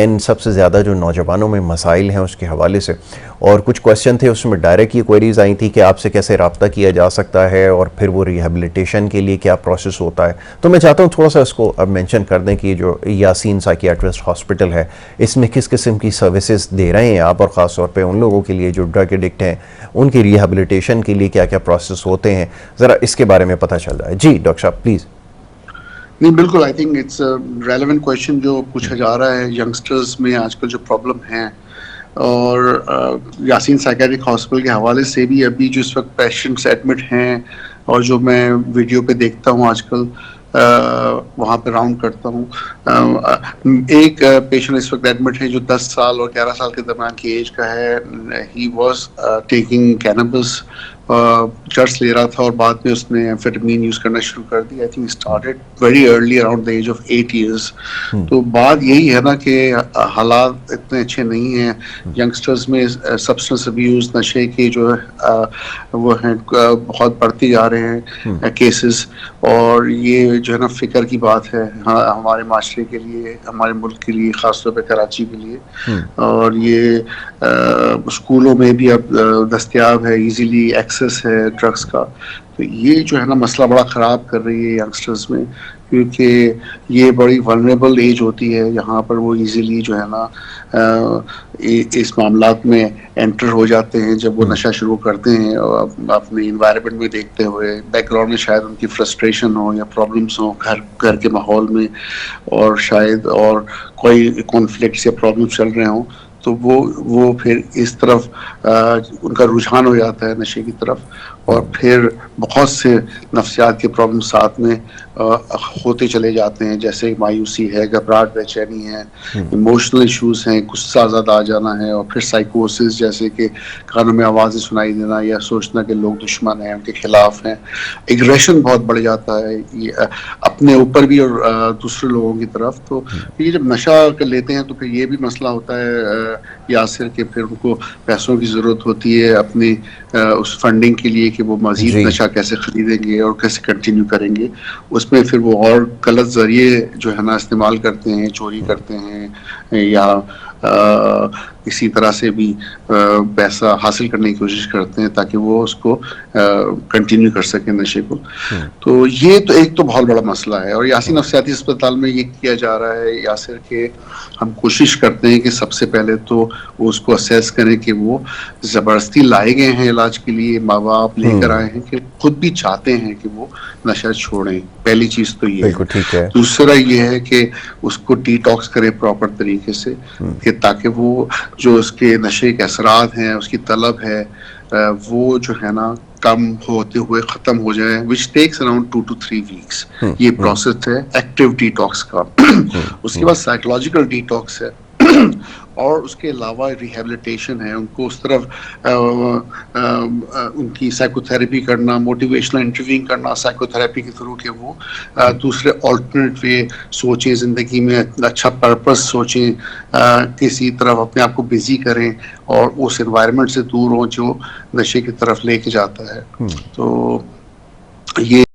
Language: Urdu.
اگین سب سے زیادہ جو نوجوانوں میں مسائل ہیں اس کے حوالے سے، اور کچھ کویسچن تھے اس میں ڈائریکٹ یہ کوئریز آئی تھی کہ آپ سے کیسے رابطہ کیا جا سکتا ہے اور پھر وہ ریہیبلیٹیشن کے لیے کیا پروسیس ہوتا ہے. تو میں چاہتا ہوں تھوڑا سا اس کو اب مینشن کر دیں کہ جو یاسین سائکیاٹرسٹ ہاسپٹل ہے اس میں کس قسم کی سروسز دے رہے ہیں آپ، اور خاص طور پہ ان لوگوں کے لیے جو ڈرگ ایڈکٹ ہیں ان کی ریہیبلیٹیشن کے لیے کیا کیا پروسیس ہوتے ہیں، ذرا اس کے بارے میں پتہ چل جائے. جی ڈاکٹر صاحب پلیز. نہیں بالکل، I think it's relevant question جو پوچھا جا رہا ہے. ینگسٹرز میں آج کل جو پرابلم ہیں، اور یاسین سائیکیاٹرک ہاسپٹل کے حوالے سے بھی ابھی جو اس وقت پیشنٹس ایڈمٹ ہیں، اور جو میں ویڈیو پہ دیکھتا ہوں آج کل وہاں پہ راؤنڈ کرتا ہوں، ایک پیشنٹ اس وقت ایڈمٹ ہے جو 10 سال اور 11 سال کے درمیان کی ایج کا ہے. ہی واز ٹیکنگ کینابس، چرس لے رہا تھا، اور بعد میں اس نے ایمفیٹامین یوز کرنا شروع کر دیا. I think started very early around the age of 8 years. تو بات یہی ہے نا کہ حالات اتنے اچھے نہیں ہیں ینگسٹرز میں. سبسٹنس ابیوز، نشے کے جو وہ ہیں بہت بڑھتے جا رہے ہیں کیسز، اور یہ جو ہے نا فکر کی بات ہے ہمارے معاشرے کے لیے، ہمارے ملک کے لیے، خاص طور پہ کراچی کے لیے. اور یہ اسکولوں میں بھی اب دستیاب ہے، ایزیلی ایکسیس ہے ڈرگس کا. تو یہ جو ہے نا مسئلہ بڑا خراب کر رہی ہے ینگسٹرز میں، کیونکہ یہ بڑی ولنریبل ایج ہوتی ہے یہاں پر وہ ایزیلی جو ہے نا اس معاملات میں انٹر ہو جاتے ہیں جب وہ نشہ شروع کرتے ہیں. اور اپنے انوائرمنٹ میں دیکھتے ہوئے بیک گراؤنڈ میں شاید ان کی فرسٹریشن ہو یا پرابلمس ہوں گھر کے ماحول میں، اور شاید اور کوئی کانفلکٹس یا پرابلمس چل رہے ہوں، تو وہ پھر اس طرف ان کا رجحان ہو جاتا ہے نشے کی طرف. اور پھر بہت سے نفسیات کے پرابلم ساتھ میں ہوتے چلے جاتے ہیں، جیسے مایوسی ہے، گھبراہٹ، بے چینی ہے، ایموشنل ایشوز ہیں، غصہ زیادہ آ جانا ہے، اور پھر سائیکوسس جیسے کہ کانوں میں آوازیں سنائی دینا یا سوچنا کہ لوگ دشمن ہیں، ان کے خلاف ہیں. ایگریشن بہت بڑھ جاتا ہے اپنے اوپر بھی اور دوسرے لوگوں کی طرف. تو یہ جب نشہ کر لیتے ہیں تو پھر یہ بھی مسئلہ ہوتا ہے یاسر کہ پھر ان کو پیسوں کی ضرورت ہوتی ہے اپنی اس فنڈنگ کے لیے کہ وہ مزید نشہ کیسے خریدیں گے اور کیسے کنٹینیو کریں گے. اس میں پھر وہ اور غلط ذریعے جو ہے نا استعمال کرتے ہیں، چوری کرتے ہیں، یا کسی طرح سے بھی پیسہ حاصل کرنے کی کوشش کرتے ہیں تاکہ وہ اس کو کنٹینیو کر سکیں نشے کو. تو یہ تو ایک تو بہت بڑا مسئلہ ہے. اور یاسین نفسیاتی اسپتال میں یہ کیا جا رہا ہے یاسر کہ ہم کوشش کرتے ہیں کہ سب سے پہلے تو وہ اس کو اسیس کریں کہ وہ زبردستی لائے گئے ہیں علاج کے لیے، ماں باپ لے کر آئے ہیں کہ خود بھی چاہتے ہیں کہ وہ نشہ چھوڑیں. پہلی چیز تو یہ ہے. دوسرا یہ ہے کہ اس کو ڈی ٹاکس کرے پراپر طریقے سے، کہ تاکہ وہ جو اس کے نشے کے اثرات ہیں، اس کی طلب ہے، وہ جو ہے نا کم ہوتے ہوئے ختم ہو جائے، which takes around 2 to 3 weeks. یہ پروسیس ہے ایکٹیو ڈی ٹاکس کا. اس کے بعد سائیکولوجیکل ڈی ٹاکس ہے، اور اس کے علاوہ ریہیبلیٹیشن ہے. ان کو اس طرف ان کی سائیکو تھراپی کرنا، موٹیویشنل انٹرویو کرنا سائیکو تھراپی کے تھرو، کہ وہ دوسرے آلٹرنیٹ وے سوچیں، زندگی میں اچھا پرپس سوچیں، کسی طرف اپنے آپ کو بزی کریں، اور اس انوائرمنٹ سے دور ہوں جو نشے کی طرف لے کے جاتا ہے. تو یہ